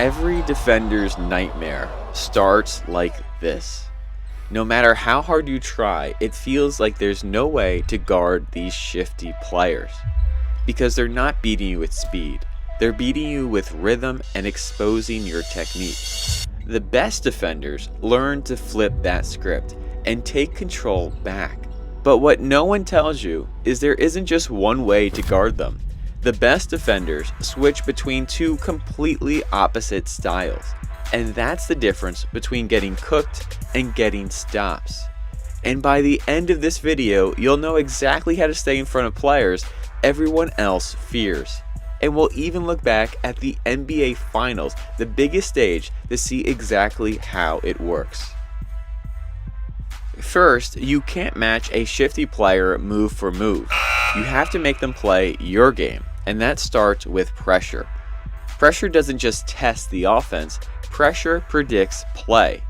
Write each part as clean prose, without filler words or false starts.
Every defender's nightmare starts like this. No matter how hard you try, it feels like there's no way to guard these shifty players. Because they're not beating you with speed, they're beating you with rhythm and exposing your technique. The best defenders learn to flip that script and take control back. But what no one tells you is there isn't just one way to guard them. The best defenders switch between two completely opposite styles, and that's the difference between getting cooked and getting stops. And by the end of this video, you'll know exactly how to stay in front of players everyone else fears. And we'll even look back at the NBA Finals, the biggest stage, to see exactly how it works. First, you can't match a shifty player move for move. You have to make them play your game, and that starts with pressure. Pressure doesn't just test the offense, pressure predicts play.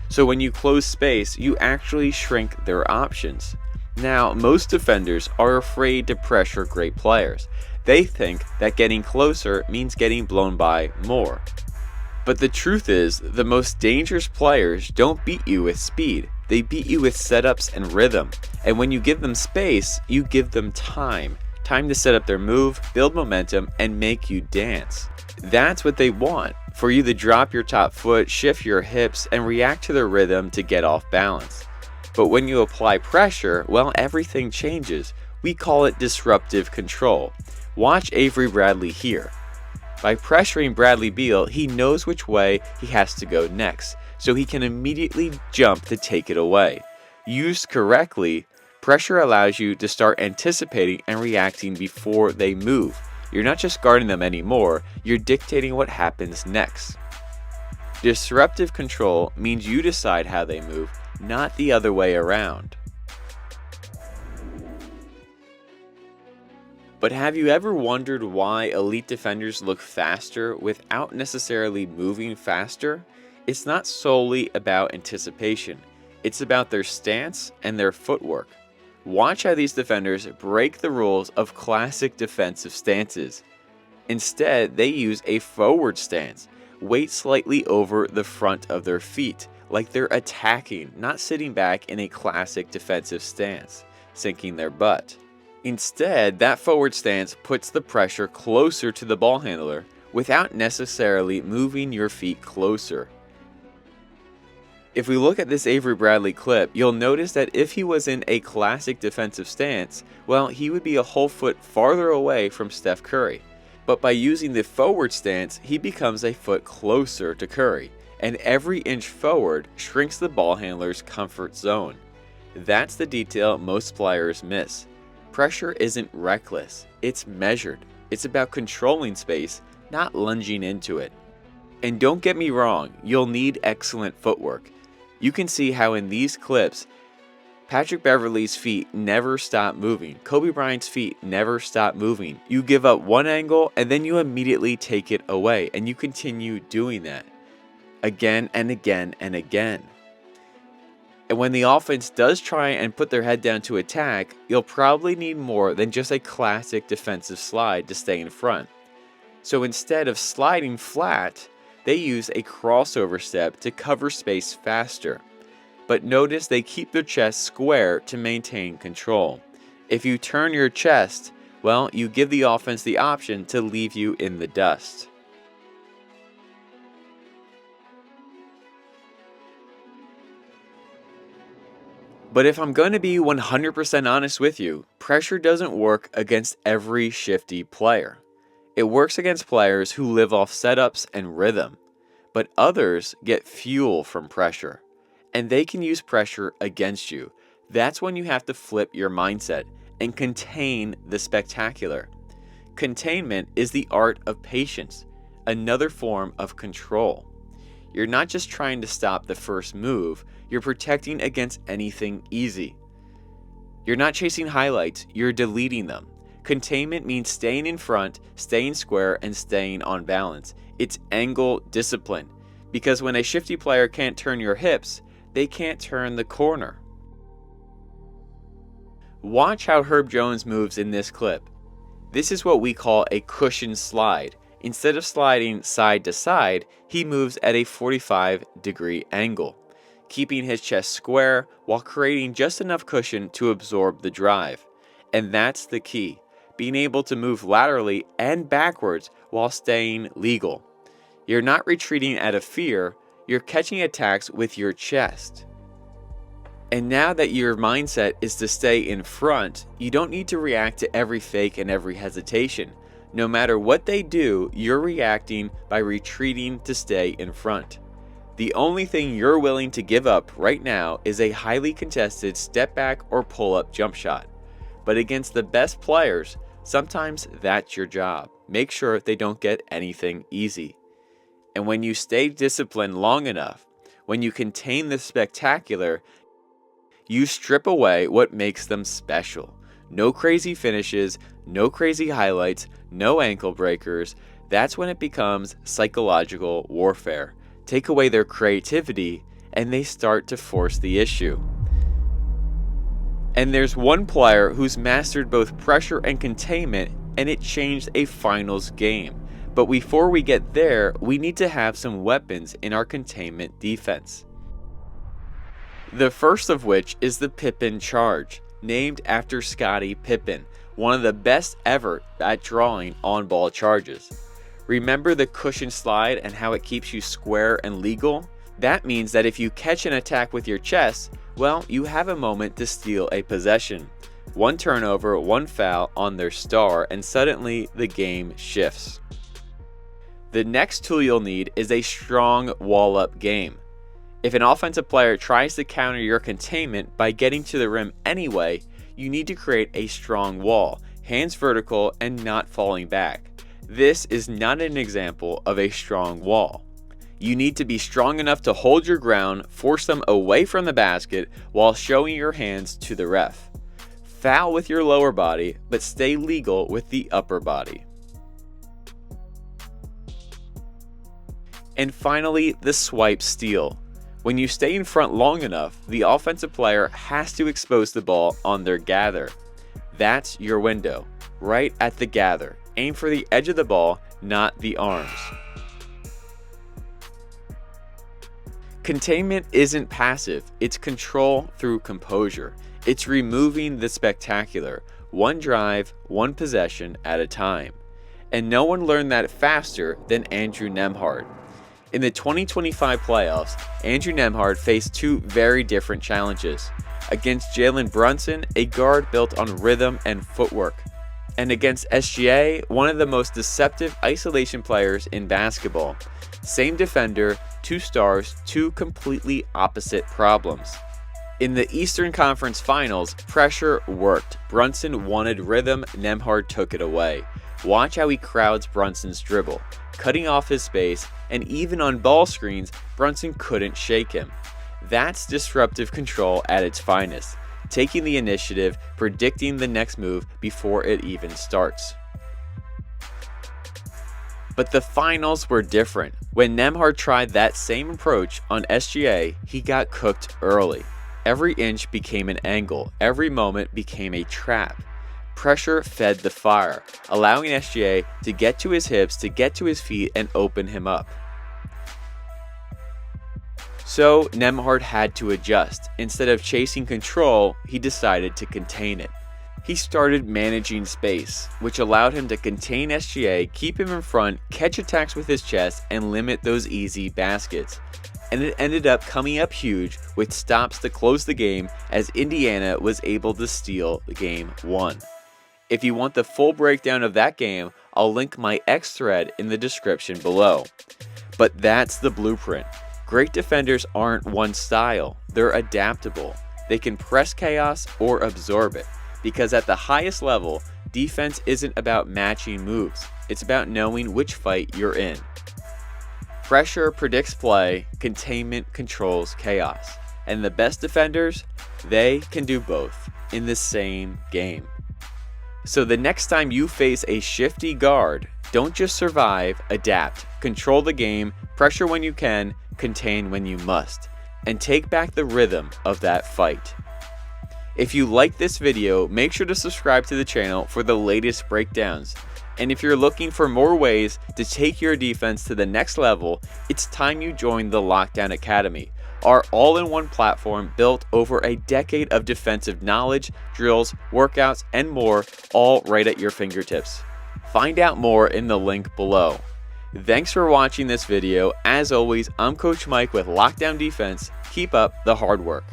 So when you close space, you actually shrink their options. Now, most defenders are afraid to pressure great players. They think that getting closer means getting blown by more. But the truth is, the most dangerous players don't beat you with speed. They beat you with setups and rhythm. And when you give them space, you give them time. Time to set up their move, build momentum, and make you dance. That's what they want, for you to drop your top foot, shift your hips, and react to their rhythm to get off balance. But when you apply pressure, well, everything changes. We call it disruptive control. Watch Avery Bradley here. By pressuring Bradley Beal, he knows which way he has to go next, so he can immediately jump to take it away. Used correctly, pressure allows you to start anticipating and reacting before they move. You're not just guarding them anymore, you're dictating what happens next. Disruptive control means you decide how they move, not the other way around. But have you ever wondered why elite defenders look faster without necessarily moving faster? It's not solely about anticipation. It's about their stance and their footwork. Watch how these defenders break the rules of classic defensive stances. Instead, they use a forward stance, weight slightly over the front of their feet, like they're attacking, not sitting back in a classic defensive stance, sinking their butt. Instead, that forward stance puts the pressure closer to the ball handler without necessarily moving your feet closer. If we look at this Avery Bradley clip, you'll notice that if he was in a classic defensive stance, well, he would be a whole foot farther away from Steph Curry. But by using the forward stance, he becomes a foot closer to Curry, and every inch forward shrinks the ball handler's comfort zone. That's the detail most players miss. Pressure isn't reckless, it's measured. It's about controlling space, not lunging into it. And don't get me wrong, you'll need excellent footwork. You can see how in these clips, Patrick Beverley's feet never stop moving. Kobe Bryant's feet never stop moving. You give up one angle and then you immediately take it away, and you continue doing that again and again and again. And when the offense does try and put their head down to attack, you'll probably need more than just a classic defensive slide to stay in front. So instead of sliding flat, they use a crossover step to cover space faster. But notice they keep their chest square to maintain control. If you turn your chest, well, you give the offense the option to leave you in the dust. But if I'm going to be 100% honest with you, pressure doesn't work against every shifty player. It works against players who live off setups and rhythm. But others get fuel from pressure, and they can use pressure against you. That's when you have to flip your mindset and contain the spectacular. Containment is the art of patience, another form of control. You're not just trying to stop the first move, you're protecting against anything easy. You're not chasing highlights, you're deleting them. Containment means staying in front, staying square, and staying on balance. It's angle discipline, because when a shifty player can't turn your hips, they can't turn the corner. Watch how Herb Jones moves in this clip. This is what we call a cushion slide. Instead of sliding side to side, he moves at a 45-degree angle, keeping his chest square while creating just enough cushion to absorb the drive. And that's the key, being able to move laterally and backwards while staying legal. You're not retreating out of fear, you're catching attacks with your chest. And now that your mindset is to stay in front, you don't need to react to every fake and every hesitation. No matter what they do, you're reacting by retreating to stay in front. The only thing you're willing to give up right now is a highly contested step back or pull up jump shot. But against the best players, sometimes that's your job. Make sure they don't get anything easy. And when you stay disciplined long enough, when you contain the spectacular, you strip away what makes them special. No crazy finishes, no crazy highlights, no ankle breakers. That's when it becomes psychological warfare. Take away their creativity, and they start to force the issue. And there's one player who's mastered both pressure and containment, and it changed a finals game. But before we get there, we need to have some weapons in our containment defense. The first of which is the Pippen charge, named after Scottie Pippen, one of the best ever at drawing on-ball charges. Remember the cushion slide and how it keeps you square and legal? That means that if you catch an attack with your chest, well, you have a moment to steal a possession. One turnover, one foul on their star, and suddenly the game shifts. The next tool you'll need is a strong wall-up game. If an offensive player tries to counter your containment by getting to the rim anyway, you need to create a strong wall, hands vertical and not falling back. This is not an example of a strong wall. You need to be strong enough to hold your ground, force them away from the basket while showing your hands to the ref. Foul with your lower body, but stay legal with the upper body. And finally, the swipe steal. When you stay in front long enough, the offensive player has to expose the ball on their gather. That's your window, right at the gather. Aim for the edge of the ball, not the arms. Containment isn't passive, it's control through composure. It's removing the spectacular, one drive, one possession at a time. And no one learned that faster than Andrew Nembhard. In the 2025 playoffs, Andrew Nembhard faced two very different challenges. Against Jalen Brunson, a guard built on rhythm and footwork. And against SGA, one of the most deceptive isolation players in basketball. Same defender, two stars, two completely opposite problems. In the Eastern Conference Finals, pressure worked. Brunson wanted rhythm, Nembhard took it away. Watch how he crowds Brunson's dribble, cutting off his space, and even on ball screens, Brunson couldn't shake him. That's disruptive control at its finest, taking the initiative, predicting the next move before it even starts. But the finals were different. When Nembhard tried that same approach on SGA, he got cooked early. Every inch became an angle, every moment became a trap. Pressure fed the fire, allowing SGA to get to his hips, to get to his feet, and open him up. So Nembhard had to adjust. Instead of chasing control, he decided to contain it. He started managing space, which allowed him to contain SGA, keep him in front, catch attacks with his chest, and limit those easy baskets. And it ended up coming up huge with stops to close the game as Indiana was able to steal game 1. If you want the full breakdown of that game, I'll link my X thread in the description below. But that's the blueprint. Great defenders aren't one style, they're adaptable. They can press chaos or absorb it, because at the highest level, defense isn't about matching moves, it's about knowing which fight you're in. Pressure predicts play, containment controls chaos. And the best defenders, they can do both in the same game. So the next time you face a shifty guard, don't just survive, adapt, control the game, pressure when you can, contain when you must, and take back the rhythm of that fight. If you like this video, make sure to subscribe to the channel for the latest breakdowns. And if you're looking for more ways to take your defense to the next level, it's time you join the Lockdown Academy, our all-in-one platform built over a decade of defensive knowledge, drills, workouts, and more, all right at your fingertips. Find out more in the link below. Thanks for watching this video. As always, I'm Coach Mike with Lockdown Defense. Keep up the hard work.